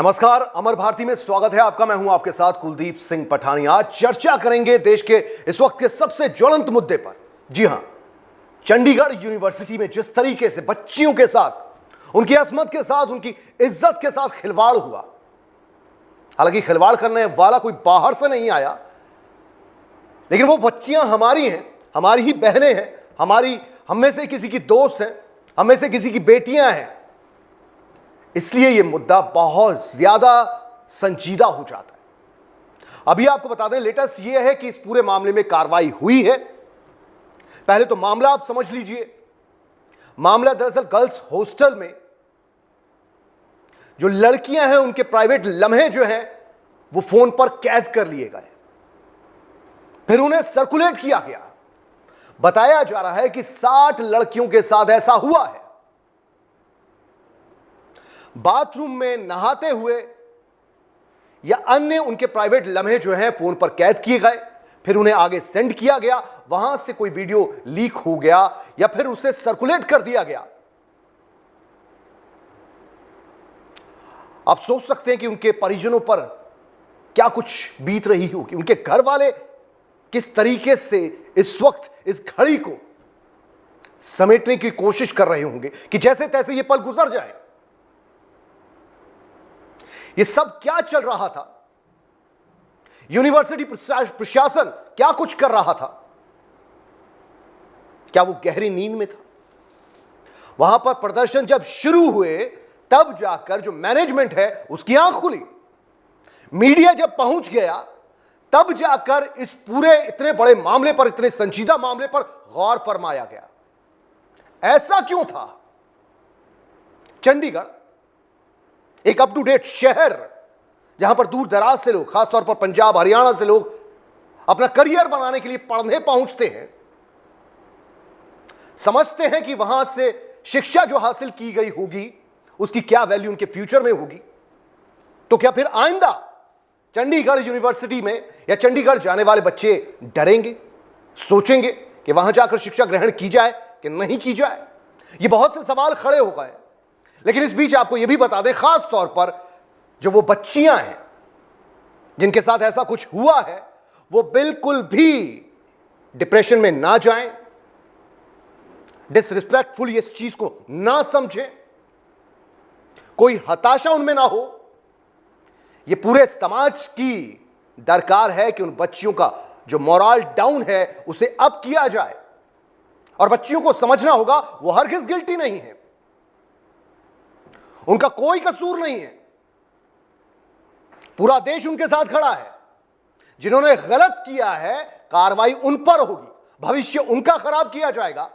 नमस्कार, अमर भारती में स्वागत है आपका। मैं हूं आपके साथ कुलदीप सिंह पठानी। आज चर्चा करेंगे देश के इस वक्त के सबसे ज्वलंत मुद्दे पर। जी हां, चंडीगढ़ यूनिवर्सिटी में जिस तरीके से बच्चियों के साथ, उनकी असमत के साथ, उनकी इज्जत के साथ खिलवाड़ हुआ। हालांकि खिलवाड़ करने वाला कोई बाहर से नहीं आया, लेकिन वो बच्चियां हमारी हैं, हमारी ही बहनें हैं, हम में से किसी की दोस्त हैं, हम में से किसी की बेटियां हैं। इसलिए यह मुद्दा बहुत ज्यादा संजीदा हो जाता है। अभी आपको बता दें, लेटेस्ट यह है कि इस पूरे मामले में कार्रवाई हुई है। पहले तो मामला आप समझ लीजिए। मामला दरअसल गर्ल्स हॉस्टल में जो लड़कियां हैं, उनके प्राइवेट लम्हे जो हैं वो फोन पर कैद कर लिए गए, फिर उन्हें सर्कुलेट किया गया। बताया जा रहा है कि 60 लड़कियों के साथ ऐसा हुआ है। बाथरूम में नहाते हुए या अन्य उनके प्राइवेट लम्हे जो हैं फोन पर कैद किए गए, फिर उन्हें आगे सेंड किया गया, वहां से कोई वीडियो लीक हो गया या फिर उसे सर्कुलेट कर दिया गया। आप सोच सकते हैं कि उनके परिजनों पर क्या कुछ बीत रही होगी। उनके घर वाले किस तरीके से इस वक्त इस घड़ी को समेटने की कोशिश कर रहे होंगे कि जैसे तैसे ये पल गुजर जाए। ये सब क्या चल रहा था? यूनिवर्सिटी प्रशासन क्या कुछ कर रहा था? क्या वो गहरी नींद में था? वहां पर प्रदर्शन जब शुरू हुए तब जाकर जो मैनेजमेंट है उसकी आंख खुली। मीडिया जब पहुंच गया तब जाकर इस पूरे इतने बड़े मामले पर, इतने संजीदा मामले पर गौर फरमाया गया। ऐसा क्यों था? चंडीगढ़ एक अप टू डेट शहर, जहां पर दूर दराज से लोग, खासतौर पर पंजाब हरियाणा से लोग अपना करियर बनाने के लिए पढ़ने पहुंचते हैं, समझते हैं कि वहां से शिक्षा जो हासिल की गई होगी उसकी क्या वैल्यू उनके फ्यूचर में होगी। तो क्या फिर आइंदा चंडीगढ़ यूनिवर्सिटी में या चंडीगढ़ जाने वाले बच्चे डरेंगे, सोचेंगे कि वहां जाकर शिक्षा ग्रहण की जाए कि नहीं की जाए? ये बहुत से सवाल खड़े हो गए। लेकिन इस बीच आपको यह भी बता दें, खास तौर पर जो वो बच्चियां हैं जिनके साथ ऐसा कुछ हुआ है, वो बिल्कुल भी डिप्रेशन में ना जाएं, डिसरिस्पेक्टफुल इस चीज को ना समझें, कोई हताशा उनमें ना हो। ये पूरे समाज की दरकार है कि उन बच्चियों का जो मोरल डाउन है उसे अप किया जाए। और बच्चियों को समझना होगा वो हरगिज गिल्टी नहीं है, उनका कोई कसूर नहीं है। पूरा देश उनके साथ खड़ा है। जिन्होंने गलत किया है कार्रवाई उन पर होगी, भविष्य उनका खराब किया जाएगा।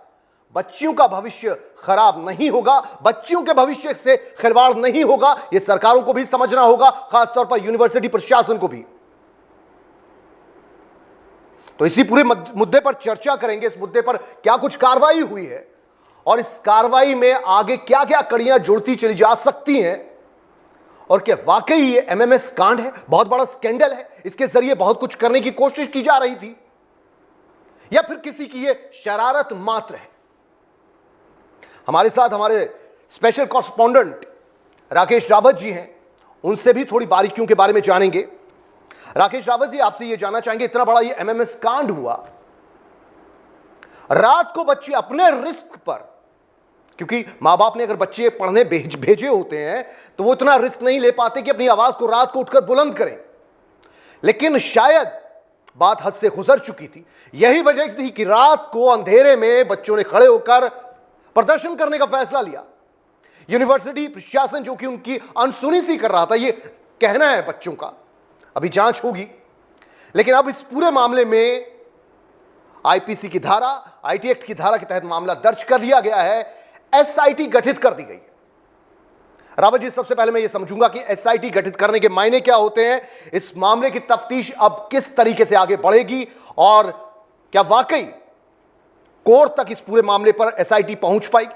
बच्चियों का भविष्य खराब नहीं होगा, बच्चियों के भविष्य से खिलवाड़ नहीं होगा। यह सरकारों को भी समझना होगा, खासतौर पर यूनिवर्सिटी प्रशासन को भी। तो इसी पूरे मुद्दे पर चर्चा करेंगे। इस मुद्दे पर क्या कुछ कार्रवाई हुई है और इस कार्रवाई में आगे क्या क्या कड़ियां जुड़ती चली जा सकती हैं, और क्या वाकई ये एमएमएस कांड है, बहुत बड़ा स्कैंडल है, इसके जरिए बहुत कुछ करने की कोशिश की जा रही थी, या फिर किसी की ये शरारत मात्र है। हमारे साथ हमारे स्पेशल कॉरेस्पॉन्डेंट राकेश रावत जी हैं, उनसे भी थोड़ी बारीकियों के बारे में जानेंगे। राकेश रावत जी, आपसे ये जानना चाहेंगे, इतना बड़ा ये एमएमएस कांड हुआ, रात को बच्चे अपने रिस्क पर, क्योंकि मां बाप ने अगर बच्चे पढ़ने भेजे होते हैं तो वो इतना रिस्क नहीं ले पाते कि अपनी आवाज को रात को उठकर बुलंद करें, लेकिन शायद बात हद से गुजर चुकी थी। यही वजह थी कि रात को अंधेरे में बच्चों ने खड़े होकर प्रदर्शन करने का फैसला लिया। यूनिवर्सिटी प्रशासन जो कि उनकी अनसुनी सी कर रहा था, ये कहना है बच्चों का, अभी जांच होगी। लेकिन अब इस पूरे मामले में आईपीसी की धारा, आईटी एक्ट की धारा के तहत मामला दर्ज कर लिया गया है, एसआईटी गठित कर दी गई है। रावत जी, सबसे पहले मैं ये समझूंगा कि एसआईटी गठित करने के मायने क्या होते हैं, इस मामले की तफ्तीश अब किस तरीके से आगे बढ़ेगी, और क्या वाकई कोर तक इस पूरे मामले पर एसआईटी पहुंच पाएगी?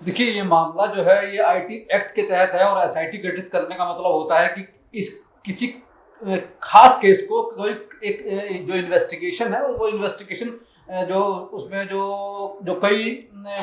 देखिए, ये मामला जो है ये आईटी एक्ट के तहत है, और एसआईटी गठित करने का मतलब होता है कि इस किसी खास केस को कोई एक जो इन्वेस्टिगेशन है वो इन्वेस्टिगेशन जो उसमें जो कई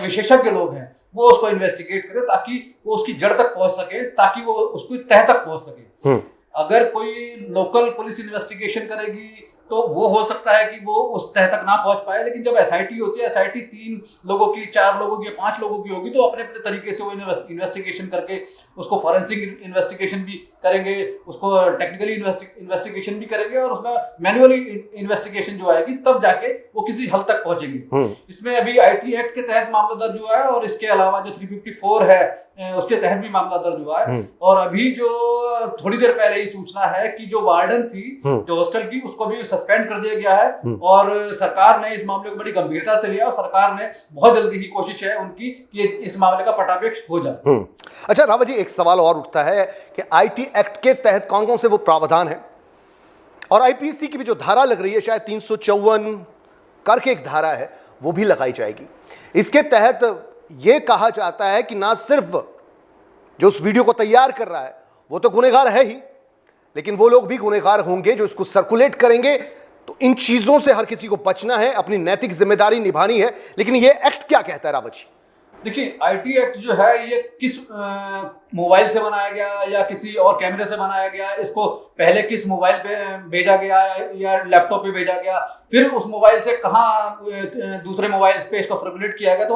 विशेषज्ञ लोग हैं वो उसको इन्वेस्टिगेट करे ताकि वो उसकी जड़ तक पहुंच सके, ताकि वो उसकी तह तक पहुंच सके। अगर कोई लोकल पुलिस इन्वेस्टिगेशन करेगी तो वो हो सकता है कि वो उस तह तक ना पहुंच पाए, लेकिन जब एसआईटी होती है, एसआईटी 3 लोगों की, 4 लोगों की, 5 लोगों की होगी, तो अपने अपने तरीके से वो इन्वेस्टिगेशन करके उसको फॉरेंसिक इन्वेस्टिगेशन भी करेंगे, उसको टेक्निकली इन्वेस्टिगेशन भी करेंगे, और उसमें मैन्युअली इन्वेस्टिगेशन जो आएगी तब जाके वो किसी हद तक पहुंचेंगे। इसमें अभी आईटी एक्ट के तहत मामला दर्ज हुआ है, और इसके अलावा जो 354 है उसके तहत भी मामला दर्ज हुआ है। और अभी जो थोड़ी देर पहले ही सूचना है कि जो वार्डन थी जो हॉस्टल की, उसको भी सस्पेंड कर दिया गया है, और सरकार ने इस मामले को बड़ी गंभीरता से लिया, और सरकार ने बहुत जल्दी ही कोशिश है उनकी कि इस मामले का पटापेक्ष हो जाए। अच्छा रावत जी, एक सवाल और उठता है कि आईटी एक्ट के तहत कौन कौन से वो प्रावधान है, और आईपीसी की भी जो धारा लग रही है, शायद 354 करके एक धारा है, वो भी लगाई जाएगी। इसके तहत यह कहा जाता है कि ना सिर्फ जो उस वीडियो को तैयार कर रहा है वो तो गुनहगार है ही, लेकिन वो लोग भी गुनहगार होंगे जो इसको सर्कुलेट करेंगे। तो इन चीजों से हर किसी को बचना है, अपनी नैतिक जिम्मेदारी निभानी है। लेकिन ये एक्ट क्या कहता है रावत जी? देखिए, आईटी एक्ट जो है ये किस मोबाइल से बनाया गया या किसी और कैमरे से बनाया गया, इसको पहले किस मोबाइल पे भेजा गया या लैपटॉप पे भेजा गया, फिर उस मोबाइल से कहाँ दूसरे मोबाइल पे इसको सर्कुलेट किया गया, तो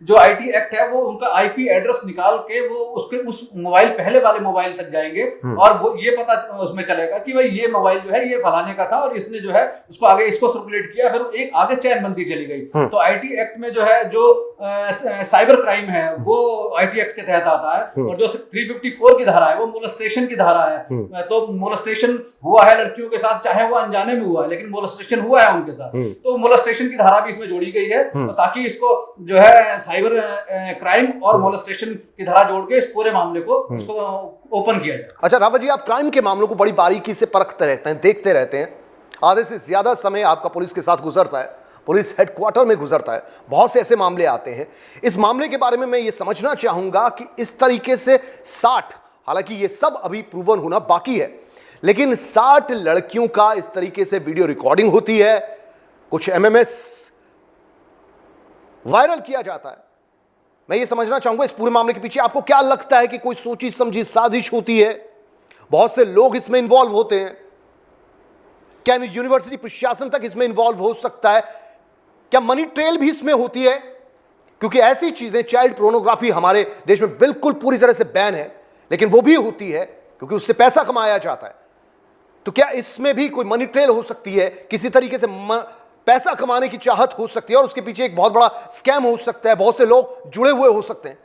जो आईटी एक्ट है वो उनका आईपी एड्रेस निकाल के वो उसके उस मोबाइल पहले वाले मोबाइल तक जाएंगे, और वो ये पता उसमें चलेगा कि भाई ये मोबाइल जो है ये फलाने का था, और इसने जो है उसको आगे इसको सर्कुलेट किया, फिर एक आगे चैनबंदी चली गई। तो आईटी एक्ट में जो है जो साइबर क्राइम है वो आईटी एक्ट के तहत आता है, और जो 354 की धारा है वो मोलेस्टेशन की धारा है। तो मोलेस्टेशन हुआ है लड़कियों के साथ, चाहे वो अनजाने में हुआ है, लेकिन मोलेस्टेशन हुआ है उनके साथ, तो मोलेस्टेशन की धारा भी इसमें जोड़ी गई है, ताकि इसको जो है साइबर क्राइम और मोलेस्टेशन की धारा जोड़ के इस पूरे मामले को इसको ओपन किया जाए। अच्छा रावत जी, आप क्राइम के मामलों को बड़ी बारीकी से परखते रहते हैं, देखते रहते हैं, आधे से ज्यादा समय आपका पुलिस के साथ गुजरता है, पुलिस हेडक्वार्टर में गुजरता है, बहुत से ऐसे मामले आते हैं। इस मामले के बारे में मैं ये समझना चाहूंगा कि इस तरीके से 60, हालांकि ये सब अभी प्रूवन होना बाकी है, लेकिन 60 लड़कियों का इस तरीके से वीडियो रिकॉर्डिंग होती है, कुछ एमएमएस वायरल किया जाता है। मैं ये समझना चाहूंगा इस पूरे मामले के पीछे आपको क्या लगता है कि कोई सोची समझी साजिश होती है? बहुत से लोग इसमें इन्वॉल्व होते हैं, क्या यूनिवर्सिटी प्रशासन तक इसमें इन्वॉल्व हो सकता है? क्या मनी ट्रेल भी इसमें होती है? क्योंकि ऐसी चीजें, चाइल्ड पोर्नोग्राफी हमारे देश में बिल्कुल पूरी तरह से बैन है, लेकिन वो भी होती है क्योंकि उससे पैसा कमाया जाता है। तो क्या इसमें भी कोई मनी ट्रेल हो सकती है? किसी तरीके से पैसा कमाने की चाहत हो सकती है और उसके पीछे एक बहुत बड़ा स्कैम हो सकता है, बहुत से लोग जुड़े हुए हो सकते हैं।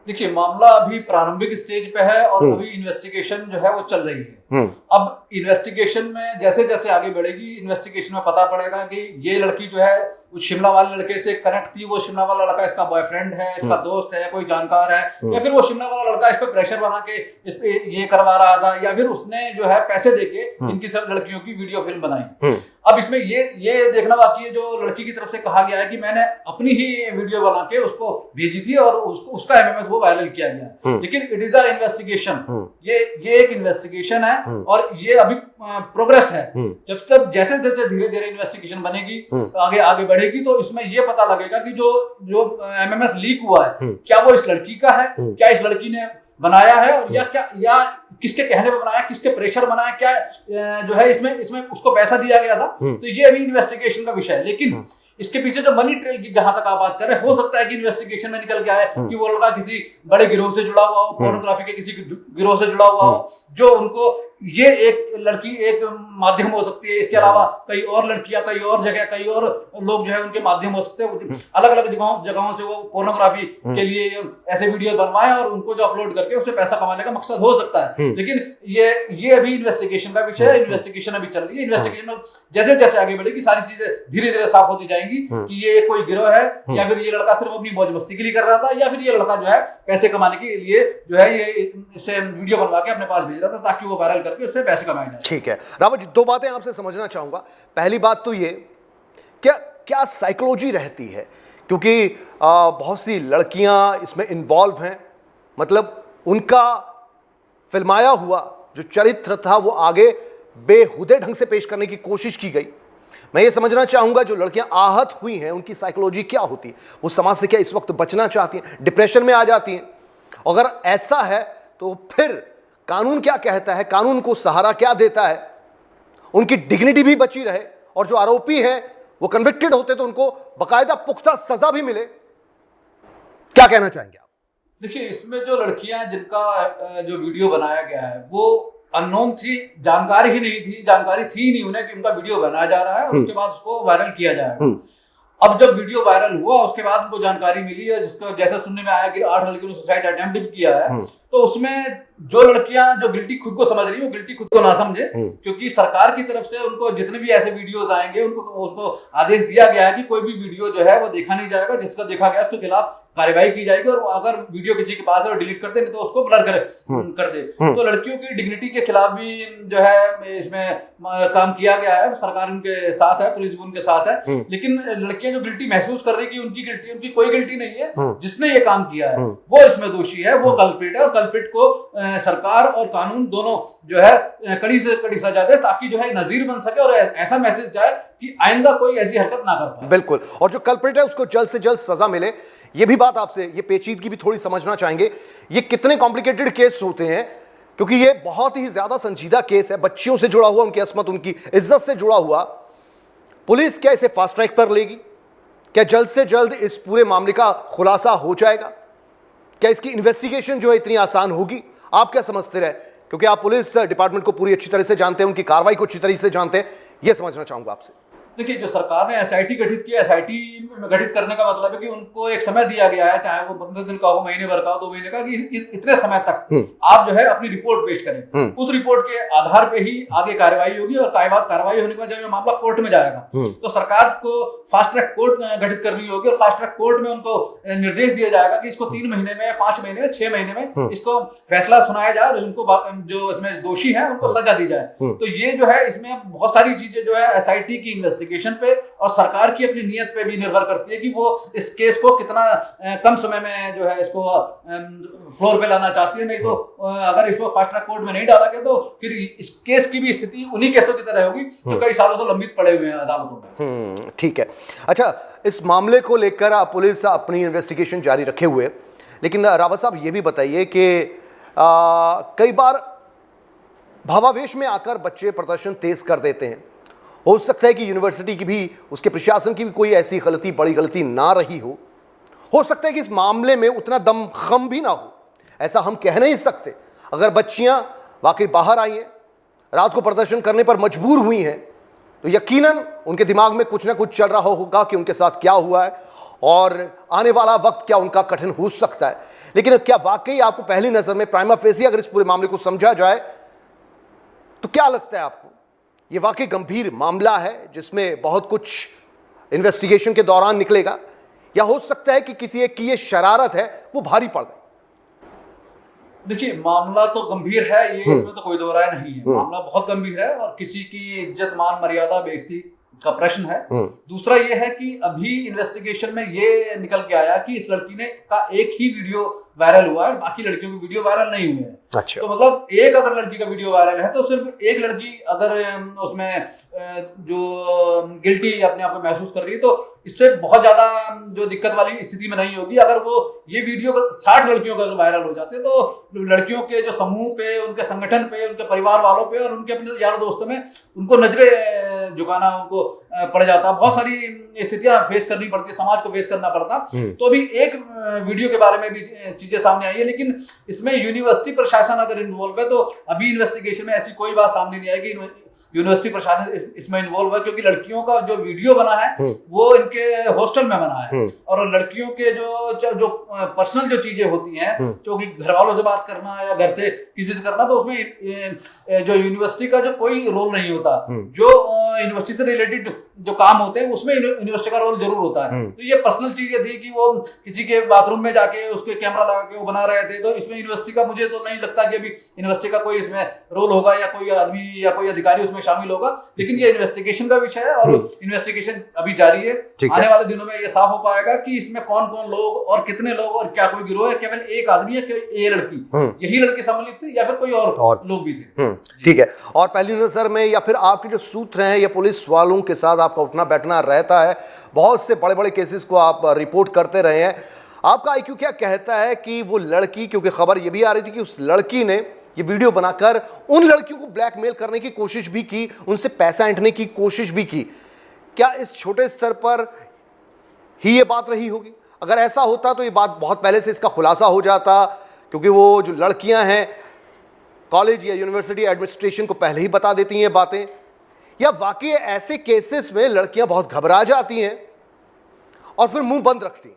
देखिए, मामला अभी प्रारंभिक स्टेज पे है और अभी इन्वेस्टिगेशन जो है वो चल रही है। अब इन्वेस्टिगेशन में जैसे जैसे आगे बढ़ेगी, इन्वेस्टिगेशन में पता पड़ेगा कि ये लड़की जो है उस शिमला वाले लड़के से कनेक्ट थी, वो शिमला वाला लड़का इसका बॉयफ्रेंड है, इसका दोस्त है, कोई जानकार है, या फिर वो शिमला वाला लड़का इस पे प्रेशर बना के इस पे ये करवा रहा था, या फिर उसने जो है पैसे देके इनकी सब लड़कियों की वीडियो फिल्म बनाई। अब इसमें ये देखना बाकी है, जो लड़की की तरफ से कहा गया है कि मैंने अपनी ही वीडियो बना के उसको भेजी थी और उसका एमएमएस वो वायरल किया गया, लेकिन इट इज अ इन्वेस्टिगेशन। ये एक इन्वेस्टिगेशन है और ये अभी प्रोग्रेस है। जब जैसे जैसे धीरे धीरे इन्वेस्टिगेशन बनेगी, आगे आगे बढ़ेगी, तो इसमें ये पता लगेगा कि जो एमएमएस लीक हुआ है क्या वो इस लड़की का है, क्या इस लड़की ने बनाया है, और या किसके कहने पे बनाया, किसके प्रेशर बनाया, क्या जो है इसमें उसको पैसा दिया गया था। तो ये अभी इन्वेस्टिगेशन का विषय है, लेकिन इसके पीछे जो मनी ट्रेल की जहां तक आप बात कर रहे हैं, हो सकता है कि इन्वेस्टिगेशन में निकल गया है कि वो लड़का किसी बड़े गिरोह से जुड़ा हुआ हो, पोर्नोग्राफी के किसी गिरोह से जुड़ा हुआ हो, जो उनको ये एक लड़की एक माध्यम हो सकती है। इसके अलावा कई और लड़कियां, कई और जगह, कई और लोग जो है उनके माध्यम हो सकते हैं। अलग अलग जगहों से वो पोर्नोग्राफी के लिए ऐसे वीडियो बनवाएं और उनको जो अपलोड करके उससे पैसा कमाने का मकसद हो सकता है। लेकिन ये अभी इन्वेस्टिगेशन का विषय है, इन्वेस्टिगेशन अभी चल रही है। इन्वेस्टिगेशन में जैसे जैसे आगे बढ़ेगी सारी चीजें धीरे धीरे साफ होती जाएंगी कि ये कोई गिरोह है, या फिर ये लड़का सिर्फ अपनी मौज मस्ती के लिए कर रहा था, या फिर ये लड़का जो है पैसे कमाने के लिए जो है ये इससे वीडियो बनवा के अपने पास भेज रहा था ताकि वो वायरल करके उससे पैसे कमाए जाए। ठीक है रावत जी, दो बातें आपसे समझना चाहूंगा। पहली बात तो ये, क्या साइकोलॉजी रहती है, क्योंकि बहुत सी लड़कियां इसमें इन्वॉल्व हैं, मतलब उनका फिल्माया हुआ जो चरित्र था वो आगे बेहुदे ढंग से पेश करने की कोशिश की गई। मैं ये समझना चाहूंगा जो लड़कियां आहत हुई हैं उनकी साइकोलॉजी क्या होती है, वो समाज से क्या इस वक्त बचना चाहती हैं, डिप्रेशन में आ जाती हैं? अगर ऐसा है तो फिर कानून क्या कहता है, कानून को सहारा क्या देता है, उनकी डिग्निटी भी बची रहे और जो आरोपी हैं वो कन्विक्टेड होते तो उनको बकायदा पुख्ता सजा भी मिले? क्या कहना चाहेंगे आप? देखिए, इसमें जो लड़कियां जिनका जो वीडियो बनाया गया है वो अननोन थी, जानकारी ही नहीं थी, जानकारी थी ही नहीं उन्हें कि उनका वीडियो बनाया जा रहा है और उसके बाद उसको वायरल किया जाएगा। अब जब वीडियो वायरल हुआ उसके बाद उनको जानकारी मिली है, जिसका जैसा सुनने में आया कि 8 लड़कियों ने सुसाइड अटेम्प्ट भी किया है, तो उसमें जो लड़कियां जो गिल्टी खुद को समझ रही है वो गिल्टी खुद को ना समझे, क्योंकि सरकार की तरफ से उनको जितने भी ऐसे वीडियोस आएंगे उनको आदेश दिया गया है कि कोई भी वीडियो जो है वो देखा नहीं जाएगा, जिसका देखा गया उसके खिलाफ कार्रवाई की जाएगी और अगर वीडियो किसी के पास है वो डिलीट कर दे, नहीं तो उसको ब्लर कर दे। तो लड़कियों की डिग्निटी के खिलाफ भी जो है इसमें काम किया गया है, सरकार उनके साथ है, पुलिस भी उनके साथ है, लेकिन लड़कियां जो गिल्टी महसूस कर रही है कि उनकी कोई गिल्टी नहीं है, जिसने ये काम किया है वो इसमें दोषी है, वो कल्प्रिट है और कल्प्रिट को सरकार और कानून दोनों जो है कड़ी से कड़ी सजा दे, ताकि जो है नजीर बन सके और ऐसा मैसेज जाए कि आइंदा कोई ऐसी हरकत ना कर पाए। बिल्कुल, और जो कल्प्रिट है उसको जल्द से जल्द सजा मिले। ये भी बात आपसे, ये पेचीदगी भी थोड़ी समझना चाहेंगे, ये कितने कॉम्प्लिकेटेड केस होते हैं, क्योंकि ये बहुत ही ज्यादा संजीदा केस है, बच्चियों से जुड़ा हुआ, उनकी अस्मत, उनकी इज्जत से जुड़ा हुआ। पुलिस क्या इसे फास्ट ट्रैक पर लेगी? क्या जल्द से जल्द इस पूरे मामले का खुलासा हो जाएगा? क्या इसकी इन्वेस्टिगेशन जो है इतनी आसान होगी? आप क्या समझते रहे, क्योंकि आप पुलिस डिपार्टमेंट को पूरी अच्छी तरह से जानते हैं, उनकी कार्रवाई को अच्छी तरह से जानते हैं, ये समझना चाहूंगा आपसे। देखिए, जो सरकार ने एसआईटी गठित किया, एसआईटी गठित करने का मतलब है कि उनको एक समय दिया गया है, चाहे वो 15 दिन का हो, महीने भर का हो, 2 महीने का, कि इतने समय तक आप जो है अपनी रिपोर्ट पेश करें। उस रिपोर्ट के आधार पे ही आगे कार्रवाई होगी और कार्रवाई होने के बाद जब ये मामला कोर्ट में जाएगा तो सरकार को फास्ट ट्रैक कोर्ट गठित करनी होगी और फास्ट ट्रैक कोर्ट में उनको निर्देश दिया जाएगा कि इसको 3 महीने में, 5 महीने में, 6 महीने में इसको फैसला सुनाया जाए और उनको जो इसमें दोषी है उनको सजा दी जाए। तो ये जो है, इसमें बहुत सारी चीजें जो है एसआईटी की इन्वेस्टिगेशन पे और सरकार की अपनी नीयत पे भी निर्भर करती है कि वो इस केस को कितना कम समय में जो है इसको फ्लोर पे लाना चाहती है। नहीं तो अगर इसको फास्ट ट्रैक कोर्ट में नहीं डाला गया तो फिर इस केस की भी स्थिति उन्हीं केसों की तरह होगी जो कई सालों से लंबित पड़े हुए हैं अदालतों में। ठीक है। अच्छा, इस मामले को लेकर पुलिस अपनी इन्वेस्टिगेशन जारी रखे हुए, लेकिन रावत साहब ये भी बताइए कि कई बार भावावेश में आकर बच्चे प्रदर्शन तेज कर देते हैं। हो सकता है कि यूनिवर्सिटी की भी, उसके प्रशासन की भी कोई ऐसी गलती, बड़ी गलती ना रही हो सकता है कि इस मामले में उतना दमखम भी ना हो, ऐसा हम कह नहीं सकते। अगर बच्चियां वाकई बाहर आई हैं, रात को प्रदर्शन करने पर मजबूर हुई हैं, तो यकीनन उनके दिमाग में कुछ ना कुछ चल रहा होगा कि उनके साथ क्या हुआ है और आने वाला वक्त क्या उनका कठिन हो सकता है। लेकिन क्या वाकई आपको पहली नजर में प्राइमा फेसी अगर इस पूरे मामले को समझा जाए तो क्या लगता है आपको, ये वाकई गंभीर मामला है जिसमें बहुत कुछ इन्वेस्टिगेशन के दौरान निकलेगा, या हो सकता है कि किसी एक की ये शरारत है वो भारी पड़ गई? देखिए, मामला तो गंभीर है, ये इसमें तो कोई दो राय नहीं है। मामला बहुत गंभीर है और किसी की इज्जत, मान, मर्यादा, बेइज्जती का प्रश्न है। दूसरा ये है कि अभी इन्वेस्टिगेशन में ये निकल के आया कि इस लड़की ने का एक ही वीडियो वायरल हुआ है, बाकी लड़कियों के वीडियो वायरल नहीं हुए हैं। अच्छा। तो मतलब एक अगर लड़की का वीडियो वायरल है तो सिर्फ एक लड़की अगर उसमें जो गिल्टी अपने आप को महसूस कर रही है तो इससे बहुत ज्यादा जो दिक्कत वाली स्थिति में नहीं होगी। अगर वो ये वीडियो 60 लड़कियों का अगर वायरल हो जाते तो लड़कियों के जो समूह पे, उनके संगठन पे, उनके परिवार वालों पे और उनके अपने यारों दोस्तों में उनको नजरें झुकाना उनको पड़ जाता, बहुत सारी स्थितियां फेस करनी पड़ती, समाज को फेस करना पड़ता। तो अभी एक वीडियो के बारे में भी चीजें सामने आई है, लेकिन इसमें यूनिवर्सिटी प्रशासन अगर इन्वॉल्व है तो अभी इन्वेस्टिगेशन में ऐसी कोई बात सामने नहीं आएगी यूनिवर्सिटी प्रशासन इसमें इन्वॉल्व है, क्योंकि लड़कियों का जो वीडियो बना है वो इनके हॉस्टल में बना है और लड़कियों के जो पर्सनल जो चीजें होती हैं, जो कि घर वालों से बात करना या घर से किसी से करना, तो उसमें जो यूनिवर्सिटी का जो कोई रोल नहीं होता। जो यूनिवर्सिटी से रिलेटेड जो काम होते हैं उसमें यूनिवर्सिटी का रोल जरूर होता है। तो ये पर्सनल चीजें थी कि वो किसी के बाथरूम में जाके उसके कैमरा लगा के वो बना रहे थे। तो इसमें यूनिवर्सिटी का मुझे तो नहीं लगता कि अभी यूनिवर्सिटी का कोई इसमें रोल होगा या कोई आदमी या कोई अधिकारी उसमें शामिल होगा, लेकिन ये इन्वेस्टिगेशन का विषय है और इन्वेस्टिगेशन अभी जारी है। आने वाले दिनों में ये साफ हो पाएगा कि इसमें कौन कौन लोग और कितने लोग और क्या कोई गिरोह है, केवल एक आदमी है, ये लड़की, यही लड़की सम्मिलित थी या फिर कोई और लोग भी थे। ठीक है। और पहली नजर में या फिर आपके जो सूत्र हैं या पुलिस वालों के साथ आपका उठना बैठना रहता है, बहुत से बड़े बड़े केसेस को आप रिपोर्ट करते रहे हैं, आपका आईक्यू क्या कहता है कि वो लड़की, क्योंकि खबर ये भी आ रही थी कि उस लड़की ने ये वीडियो बनाकर उन लड़कियों को ब्लैकमेल करने की कोशिश भी की, उनसे पैसा ऐंठने की कोशिश भी की, क्या इस छोटे स्तर पर ही ये बात रही होगी? अगर ऐसा होता तो ये बात बहुत पहले से इसका खुलासा हो जाता, क्योंकि वो जो लड़कियां हैं कॉलेज या यूनिवर्सिटी एडमिनिस्ट्रेशन को पहले ही बता देती हैं बातें, या वाकई ऐसे केसेस में लड़कियां बहुत घबरा जाती हैं और फिर मुंह बंद रखती हैं?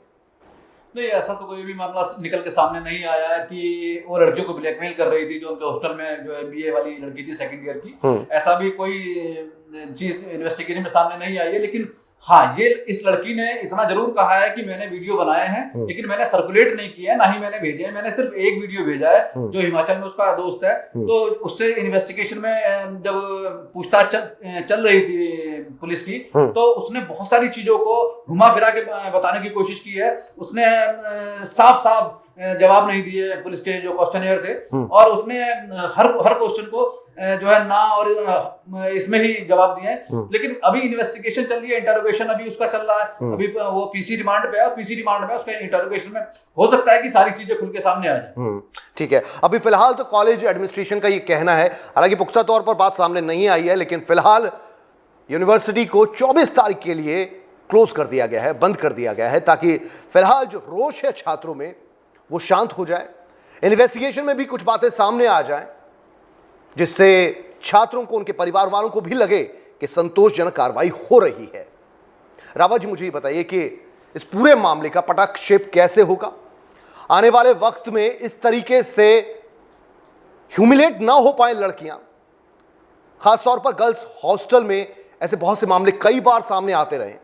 नहीं, ऐसा तो कोई भी मामला निकल के सामने नहीं आया है कि वो लड़कियों को ब्लैकमेल कर रही थी जो उनके हॉस्टल में जो MBA वाली लड़की थी सेकंड ईयर की। ऐसा भी कोई चीज इन्वेस्टिगेशन में सामने नहीं आई है। लेकिन हाँ, ये इस लड़की ने इतना जरूर कहा है कि मैंने वीडियो बनाए हैं, लेकिन मैंने सर्कुलेट नहीं किया है, ना ही मैंने भेजे हैं, मैंने सिर्फ एक वीडियो भेजा है जो हिमाचल में उसका दोस्त है। तो उससे इन्वेस्टिगेशन में जब पूछताछ चल रही थी पुलिस की, तो उसने बहुत सारी चीजों को घुमा फिरा के बताने की कोशिश की है। उसने साफ साफ जवाब नहीं दिए पुलिस के जो क्वेश्चनियर थे, और उसने हर क्वेश्चन को जो है ना और इसमें ही जवाब दिए। लेकिन अभी इन्वेस्टिगेशन चल रही है, इंटरोगेशन अभी उसका चल रहा है, अभी वो पीसी रिमांड पे है, पीसी रिमांड में उसका इंटरोगेशन में हो सकता है कि सारी चीजें खुल के सामने आ जाए। ठीक है। अभी फिलहाल तो कॉलेज एडमिनिस्ट्रेशन का ये कहना है, हालांकि पुख्ता तौर पर बात सामने नहीं आई है, लेकिन फिलहाल यूनिवर्सिटी को 24 तारीख के लिए क्लोज कर दिया गया है, बंद कर दिया गया है, ताकि फिलहाल जो रोष है छात्रों में वो शांत हो जाए, इन्वेस्टिगेशन में भी कुछ बातें सामने आ जाएं, जिससे छात्रों को, उनके परिवार वालों को भी लगे कि संतोषजनक कार्रवाई हो रही है। रावत जी, मुझे ये बताइए कि इस पूरे मामले का पटाक्षेप कैसे होगा? आने वाले वक्त में इस तरीके से ह्यूमिलेट ना हो पाए लड़कियां, खासतौर पर गर्ल्स हॉस्टल में ऐसे बहुत से मामले कई बार सामने आते रहे,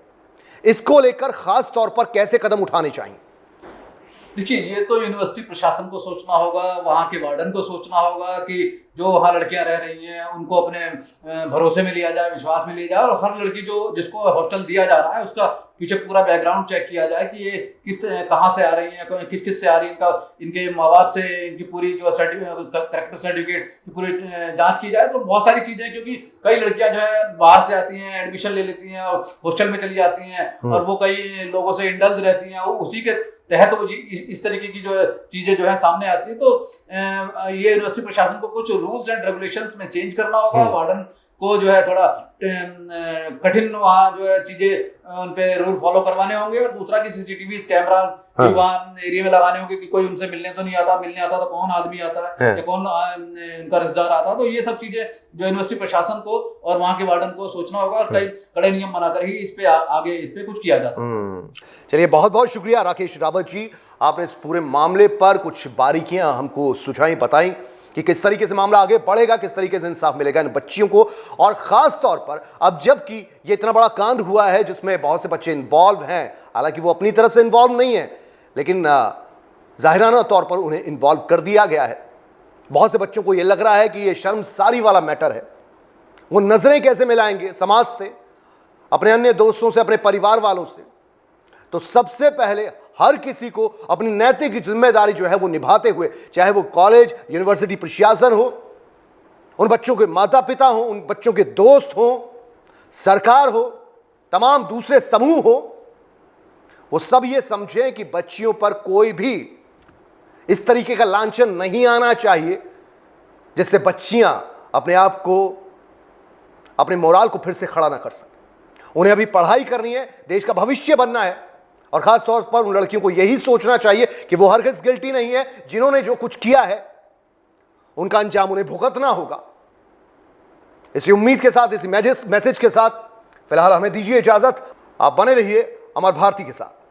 इसको लेकर खास तौर पर कैसे कदम उठाने चाहिए? देखिए, ये तो यूनिवर्सिटी प्रशासन को सोचना होगा, वहाँ के वार्डन को सोचना होगा कि जो वहाँ लड़कियां रह रही हैं उनको अपने भरोसे में लिया जाए, विश्वास में लिया जाए, और हर लड़की जिसको हॉस्टल दिया जा रहा है उसका पीछे पूरा बैकग्राउंड चेक किया जाए कि ये कहाँ से आ रही हैं, किस से आ रही है, इनके माँ बाप से इनकी पूरी जो करेक्टर सर्टिफिकेट की पूरी जांच की जाए। तो बहुत सारी चीजें, क्योंकि कई लड़कियां जो है बाहर से आती हैं, एडमिशन ले लेती हैं और हॉस्टल में चली जाती हैं, और वो कई लोगों से इंडल्ज रहती हैं, उसी के तहत तो इस तरीके की जो चीजें जो है सामने आती है। तो ये यूनिवर्सिटी प्रशासन को कुछ रूल्स एंड रेगुलेशंस में चेंज करना होगा, वार्डन को जो है थोड़ा कठिन वहाँ जो है चीजें उन पे रूल फॉलो करवाने होंगे, और दूसरा की CCTV कैमरास वहाँ एरिया में लगाने होंगे कि कोई उनसे मिलने तो नहीं आता, मिलने आता तो कौन आदमी आता है या कौन उनका रिश्तेदार आता है। तो ये सब चीजें जो यूनिवर्सिटी प्रशासन को और वहाँ के वार्डन को सोचना होगा, और कई कड़े नियम बनाकर ही इस पे कुछ किया जा सकता। चलिए, बहुत बहुत शुक्रिया राकेश रावत जी, आपने इस पूरे मामले पर कुछ बारीकियां हमको सुझाई, बताई कि किस तरीके से मामला आगे बढ़ेगा, किस तरीके से इंसाफ मिलेगा इन बच्चियों को, और खास तौर पर अब जबकि ये इतना बड़ा कांड हुआ है जिसमें बहुत से बच्चे इन्वॉल्व हैं, हालांकि वो अपनी तरफ से इन्वॉल्व नहीं है, लेकिन जाहिराना तौर पर उन्हें इन्वॉल्व कर दिया गया है। बहुत से बच्चों को ये लग रहा है कि ये शर्मसारी वाला मैटर है, वो नजरें कैसे मिलाएंगे समाज से, अपने अन्य दोस्तों से, अपने परिवार वालों से। तो सबसे पहले हर किसी को अपनी नैतिक जिम्मेदारी जो है वो निभाते हुए, चाहे वो कॉलेज यूनिवर्सिटी प्रशासन हो, उन बच्चों के माता पिता हो, उन बच्चों के दोस्त हो, सरकार हो, तमाम दूसरे समूह हो, वो सब ये समझें कि बच्चियों पर कोई भी इस तरीके का लांछन नहीं आना चाहिए जिससे बच्चियां अपने आप को, अपने मोराल को फिर से खड़ा ना कर सकें। उन्हें अभी पढ़ाई करनी है, देश का भविष्य बनना है, और खास तौर पर उन लड़कियों को यही सोचना चाहिए कि वो हरगिज़ गिल्टी नहीं है, जिन्होंने जो कुछ किया है उनका अंजाम उन्हें भुगतना होगा। इसी उम्मीद के साथ, इसी मैसेज के साथ फिलहाल हमें दीजिए इजाजत। आप बने रहिए अमर भारती के साथ।